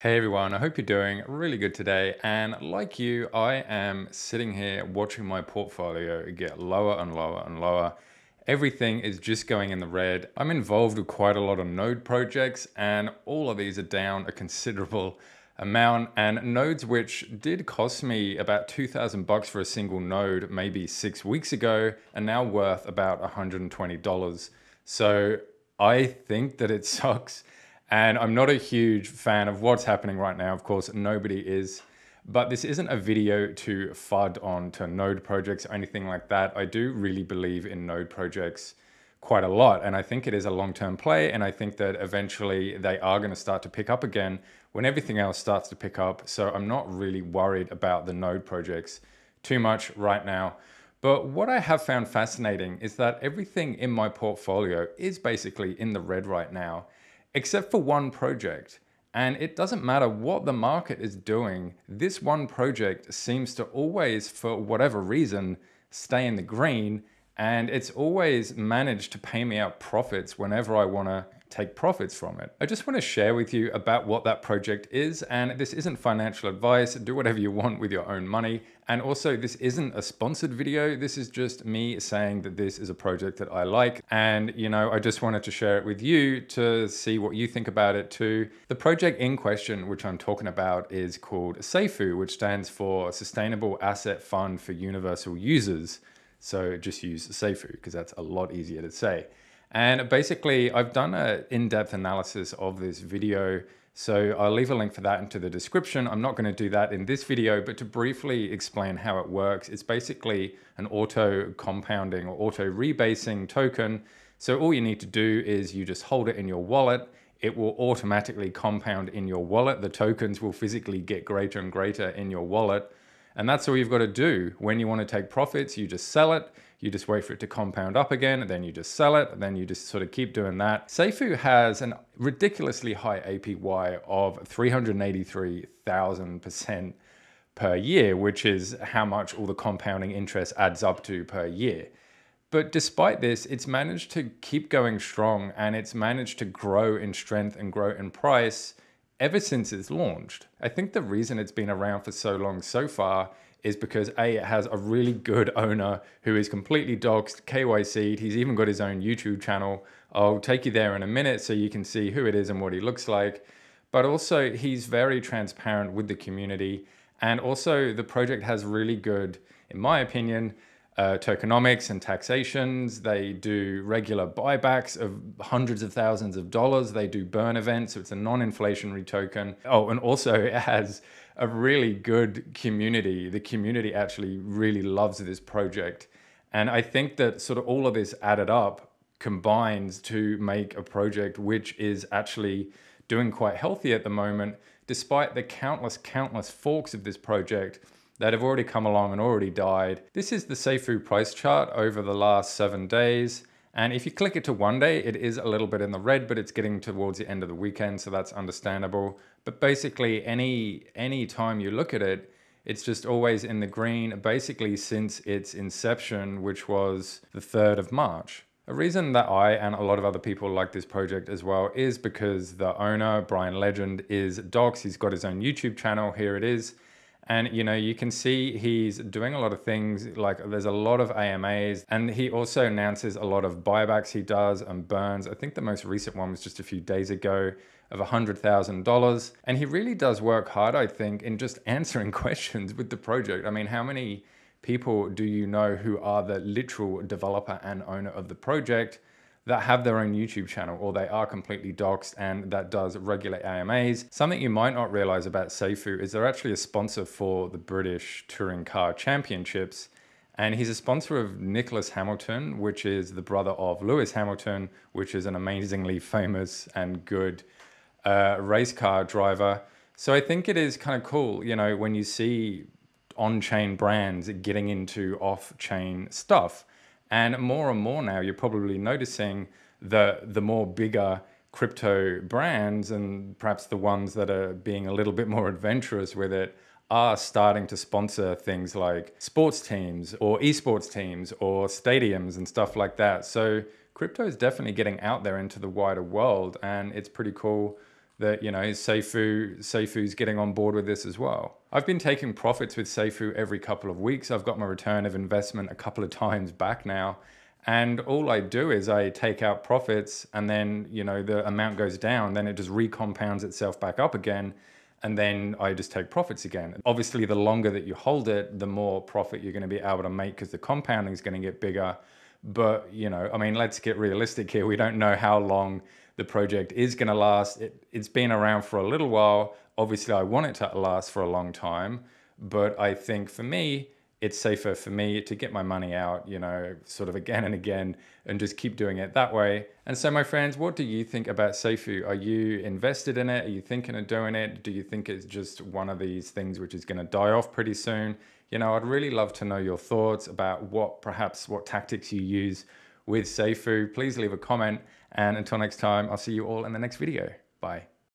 Hey everyone, I hope you're doing really good today. And like you, I am sitting here watching my portfolio get lower and lower and lower. Everything is just going in the red. I'm involved with quite a lot of node projects, and all of these are down a considerable amount. And nodes which did cost me about 2,000 bucks for a single node maybe 6 weeks ago are now worth about $120. So I think that it sucks. And I'm not a huge fan of what's happening right now. Of course, nobody is. But this isn't a video to FUD on to node projects or anything like that. I do really believe in node projects quite a lot. And I think it is a long-term play. And I think that eventually they are going to start to pick up again when everything else starts to pick up. So I'm not really worried about the node projects too much right now. But what I have found fascinating is that everything in my portfolio is basically in the red right now, except for one project. And it doesn't matter what the market is doing, this one project seems to always, for whatever reason, stay in the green. And it's always managed to pay me out profits whenever I want to take profits from it. I just want to share with you about what that project is. And this isn't financial advice. Do whatever you want with your own money. And also, this isn't a sponsored video. This is just me saying that this is a project that I like. And, I just wanted to share it with you to see what you think about it too. The project in question, which I'm talking about, is called Seifu, which stands for Sustainable Asset Fund for Universal Users. So just use Seifu because that's a lot easier to say. And basically, I've done an in-depth analysis of this video, so I'll leave a link for that into the description. I'm not going to do that in this video, but to briefly explain how it works, it's basically an auto-compounding or auto-rebasing token. So all you need to do is you just hold it in your wallet. It will automatically compound in your wallet. The tokens will physically get greater and greater in your wallet. And that's all you've got to do. When you want to take profits, you just sell it. You just wait for it to compound up again, and then you just sell it, and then you just sort of keep doing that. Seifu has a ridiculously high APY of 383,000% per year, which is how much all the compounding interest adds up to per year. But despite this, it's managed to keep going strong, and it's managed to grow in strength and grow in price ever since it's launched. I think the reason it's been around for so long so far is because A, it has a really good owner who is completely doxed, KYC'd. He's even got his own YouTube channel. I'll take you there in a minute so you can see who it is and what he looks like. But also, he's very transparent with the community. And also, the project has really good, in my opinion, tokenomics and taxations. They do regular buybacks of hundreds of thousands of dollars. They do burn events, so it's a non-inflationary token. Oh, and also it has a really good community. The community actually really loves this project. And I think that sort of all of this added up combines to make a project which is actually doing quite healthy at the moment, despite the countless forks of this project that have already come along and already died. This is the Seifu price chart over the last 7 days. And if you click it to 1 day, it is a little bit in the red, but it's getting towards the end of the weekend, so that's understandable. But basically, any time you look at it, it's just always in the green, basically since its inception, which was the 3rd of March. A reason that I and a lot of other people like this project as well is because the owner, Brian Legend, is docs. He's got his own YouTube channel. Here it is. And, you can see he's doing a lot of things, like there's a lot of AMAs, and he also announces a lot of buybacks he does and burns. I think the most recent one was just a few days ago of $100,000. And he really does work hard, I think, in just answering questions with the project. I mean, how many people do you know who are the literal developer and owner of the project that have their own YouTube channel, or they are completely doxed and that does regular AMAs? Something you might not realize about Seifu is they're actually a sponsor for the British Touring Car Championships. And he's a sponsor of Nicholas Hamilton, which is the brother of Lewis Hamilton, which is an amazingly famous and good race car driver. So I think it is kind of cool, when you see on-chain brands getting into off-chain stuff. And more now, you're probably noticing the more bigger crypto brands, and perhaps the ones that are being a little bit more adventurous with it, are starting to sponsor things like sports teams or esports teams or stadiums and stuff like that. So crypto is definitely getting out there into the wider world, and it's pretty cool that, you know, Seifu's getting on board with this as well. I've been taking profits with Seifu every couple of weeks. I've got my return of investment a couple of times back now. And all I do is I take out profits, and then, you know, the amount goes down, then it just recompounds itself back up again. And then I just take profits again. Obviously, the longer that you hold it, the more profit you're going to be able to make because the compounding is going to get bigger. But, you know, I mean, let's get realistic here. We don't know how long the project is going to last. It's been around for a little while. Obviously, I want it to last for a long time. But I think for me, it's safer for me to get my money out, you know, sort of again and again, and just keep doing it that way. And so, my friends, what do you think about Seifu? Are you invested in it? Are you thinking of doing it? Do you think it's just one of these things which is going to die off pretty soon? You know, I'd really love to know your thoughts about what tactics you use with Seifu. Please leave a comment. And until next time, I'll see you all in the next video. Bye.